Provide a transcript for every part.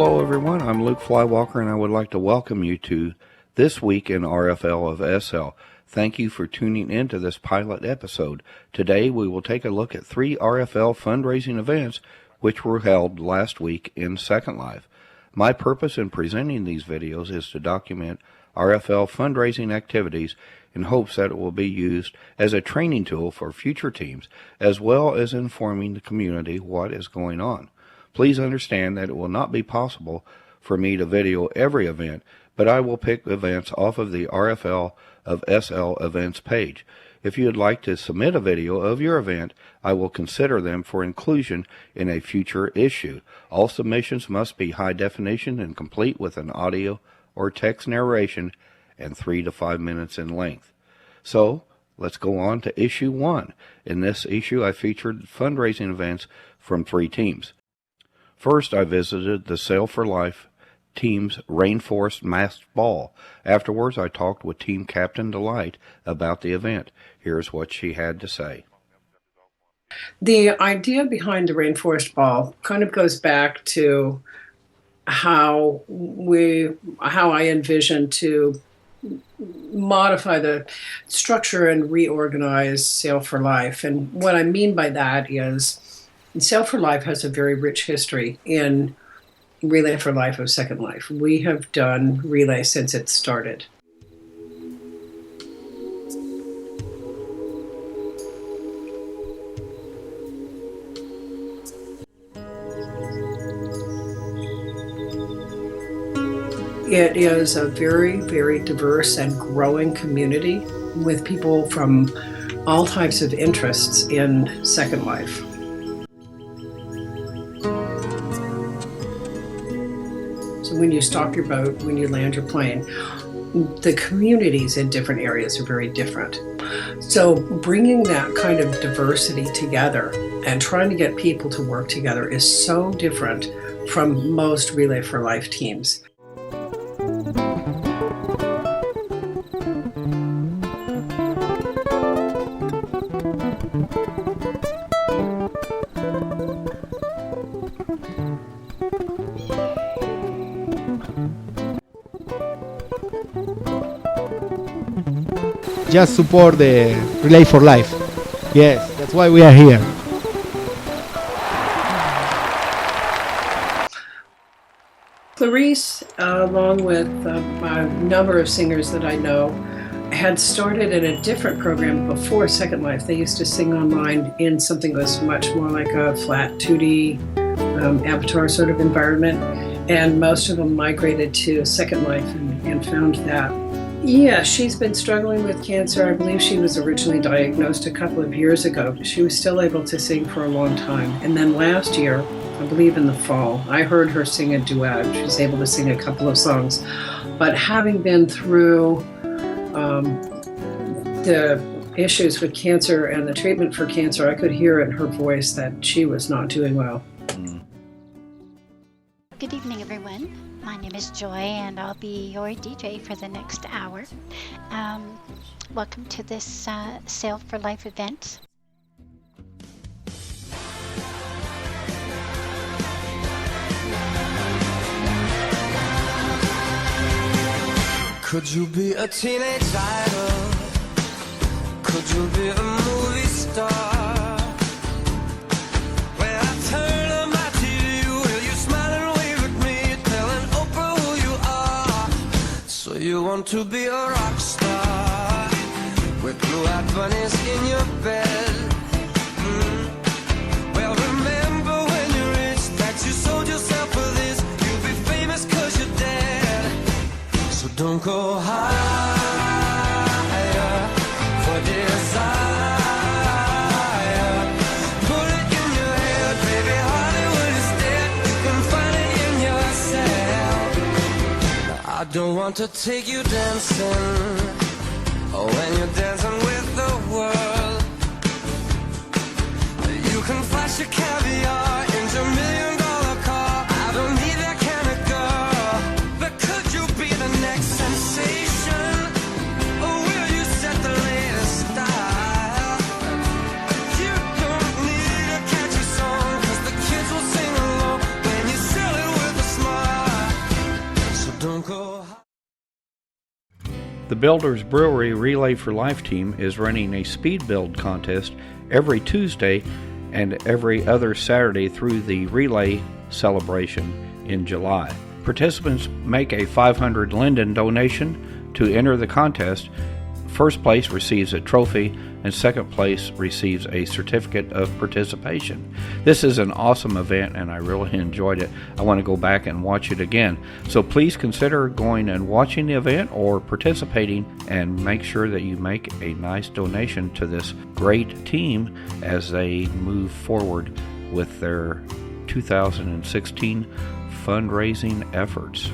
Hello everyone, I'm Luke Flywalker and I would like to welcome you to This Week in RFL of SL. Thank you for tuning in to this pilot episode. Today we will take a look at 3 RFL fundraising events which were held last week in Second Life. My purpose in presenting these videos is to document RFL fundraising activities in hopes that it will be used as a training tool for future teams, as well as informing the community what is going on. Please understand that it will not be possible for me to video every event, but I will pick events off of the RFL of SL events page. If you would like to submit a video of your event, I will consider them for inclusion in a future issue. All submissions must be high definition and complete with an audio or text narration and 3 to 5 minutes in length. So, let's go on to issue 1. In this issue, I featured fundraising events from 3 teams. First, I visited the Sail for Life team's Rainforest Masked Ball. Afterwards, I talked with Team Captain Delight about the event. Here's what she had to say. The idea behind the Rainforest Ball kind of goes back to how I envision to modify the structure and reorganize Sail for Life. And what I mean by that is Sail for Life has a very rich history in Relay for Life of Second Life. We have done Relay since it started. It is a very, very diverse and growing community with people from all types of interests in Second Life. So when you stop your boat, when you land your plane, the communities in different areas are very different. So bringing that kind of diversity together and trying to get people to work together is so different from most Relay for Life teams. Just support the Relay for Life. Yes, that's why we are here. Clarice, along with a number of singers that I know, had started in a different program before Second Life. They used to sing online in something that was much more like a flat 2D avatar sort of environment, and most of them migrated to Second Life and found that. Yeah, she's been struggling with cancer. I believe she was originally diagnosed a couple of years ago, but she was still able to sing for a long time. And then last year, I believe in the fall, I heard her sing a duet. She was able to sing a couple of songs. But having been through the issues with cancer and the treatment for cancer, I could hear in her voice that she was not doing well. Good evening, everyone. My name is Joy, and I'll be your DJ for the next hour. Welcome to this Sail for Life event. Could you be a teenage idol? Could you be a movie star? You want to be a rock star with blue-eyed bunnies in your bed. Well, remember when you reached that you sold yourself for this. You'll be famous 'cause you're dead. So don't go higher for desire. Put it in your head, baby, Hollywood is dead. You can find it in yourself. I don't want to take you dancing, oh, when you're dancing with the world. You can flash your caviar into $1 million car. I don't need that kind of girl. But could you be the next sensation? Or will you set the latest style? You don't need a catchy song, 'cause the kids will sing along when you sell it with a smile. Builders Brewery Relay for Life team is running a speed build contest every Tuesday and every other Saturday through the relay celebration in July. Participants make a 500 Linden donation to enter the contest. First place receives a trophy and second place receives a certificate of participation. This is an awesome event and I really enjoyed it. I want to go back and watch it again. So please consider going and watching the event or participating, and make sure that you make a nice donation to this great team as they move forward with their 2016 fundraising efforts.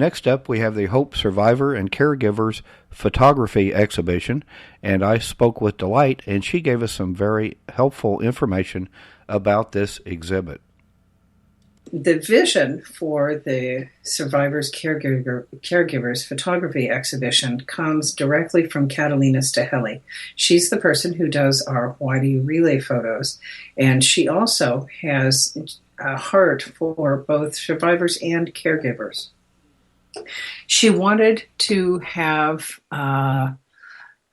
Next up, we have the Hope Survivor and Caregivers Photography Exhibition, and I spoke with Delight, and she gave us some very helpful information about this exhibit. the vision for the Survivors Caregivers Photography Exhibition comes directly from Catalina Staheli. She's the person who does our Why Do You Relay photos, and she also has a heart for both survivors and caregivers. She wanted to have a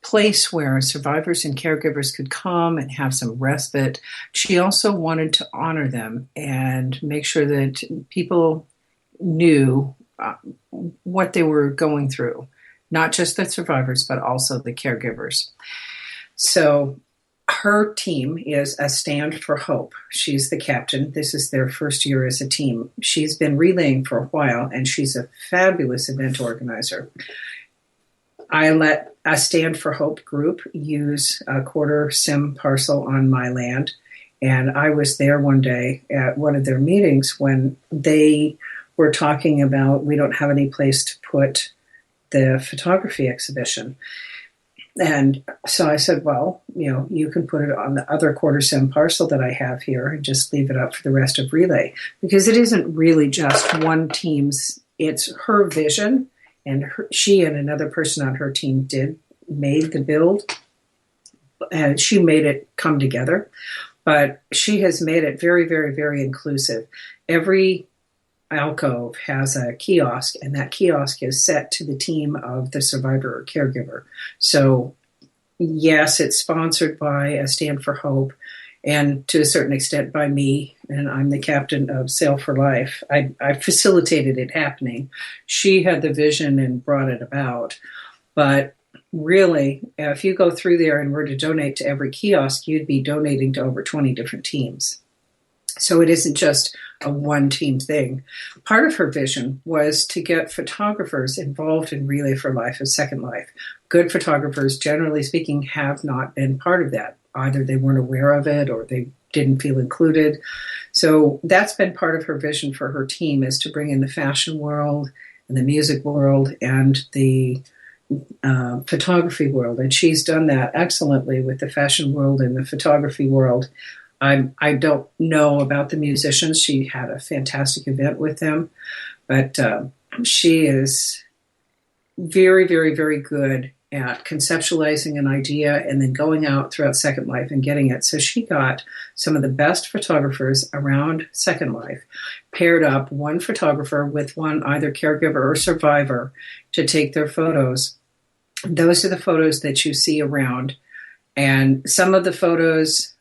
place where survivors and caregivers could come and have some respite. She also wanted to honor them and make sure that people knew what they were going through, not just the survivors, but also the caregivers. So her team is A Stand for Hope. She's the captain. This is their first year as a team. She's been relaying for a while, and she's a fabulous event organizer. I let A Stand for Hope group use a quarter sim parcel on my land, and I was there one day at one of their meetings when they were talking about we don't have any place to put the photography exhibition. And so I said, well, you can put it on the other quarter sim parcel that I have here and just leave it up for the rest of Relay, because it isn't really just one team's, it's her vision. And she and another person on her team made the build, and she made it come together. But she has made it very, very, very inclusive. Every alcove has a kiosk, and that kiosk is set to the team of the survivor or caregiver. So, yes, it's sponsored by A Stand for Hope, and to a certain extent by me, and I'm the captain of Sail for Life. I facilitated it happening. She had the vision and brought it about. But really, if you go through there and were to donate to every kiosk, you'd be donating to over 20 different teams. So it isn't just a one-team thing. Part of her vision was to get photographers involved in Relay for Life, a Second Life. Good photographers, generally speaking, have not been part of that. Either they weren't aware of it or they didn't feel included. So that's been part of her vision for her team, is to bring in the fashion world and the music world and the photography world. And she's done that excellently with the fashion world and the photography world. I don't know about the musicians. She had a fantastic event with them, but she is very, very, very good at conceptualizing an idea and then going out throughout Second Life and getting it. So she got some of the best photographers around Second Life, paired up one photographer with one either caregiver or survivor to take their photos. Those are the photos that you see around. And some of the photos,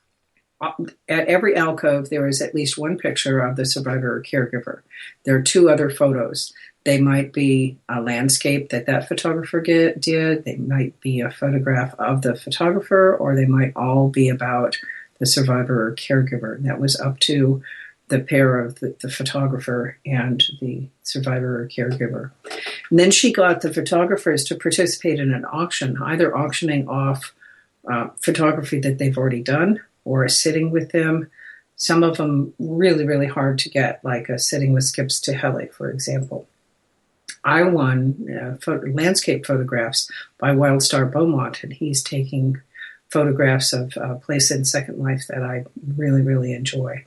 at every alcove, there is at least one picture of the survivor or caregiver. There are two other photos. They might be a landscape that photographer did. They might be a photograph of the photographer, or they might all be about the survivor or caregiver. And that was up to the pair of the photographer and the survivor or caregiver. And then she got the photographers to participate in an auction, either auctioning off photography that they've already done or sitting with them. Some of them really, really hard to get, like a sitting with Skip Staheli, for example. I won landscape photographs by Wild Star Beaumont, and he's taking photographs of a place in Second Life that I really, really enjoy.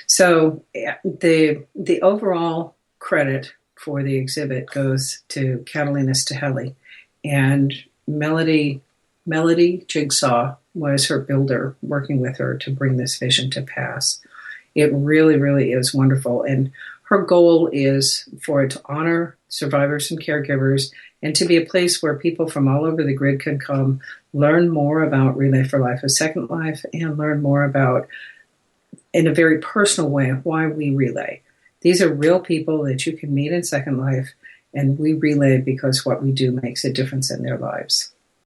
So the overall credit for the exhibit goes to Catalina Staheli, and Melody Jigsaw was her builder, working with her to bring this vision to pass. It really, really is wonderful. And her goal is for it to honor survivors and caregivers and to be a place where people from all over the grid can come, learn more about Relay for Life, a Second Life, and learn more about, in a very personal way, why we relay. These are real people that you can meet in Second Life, and we relay because what we do makes a difference in their lives.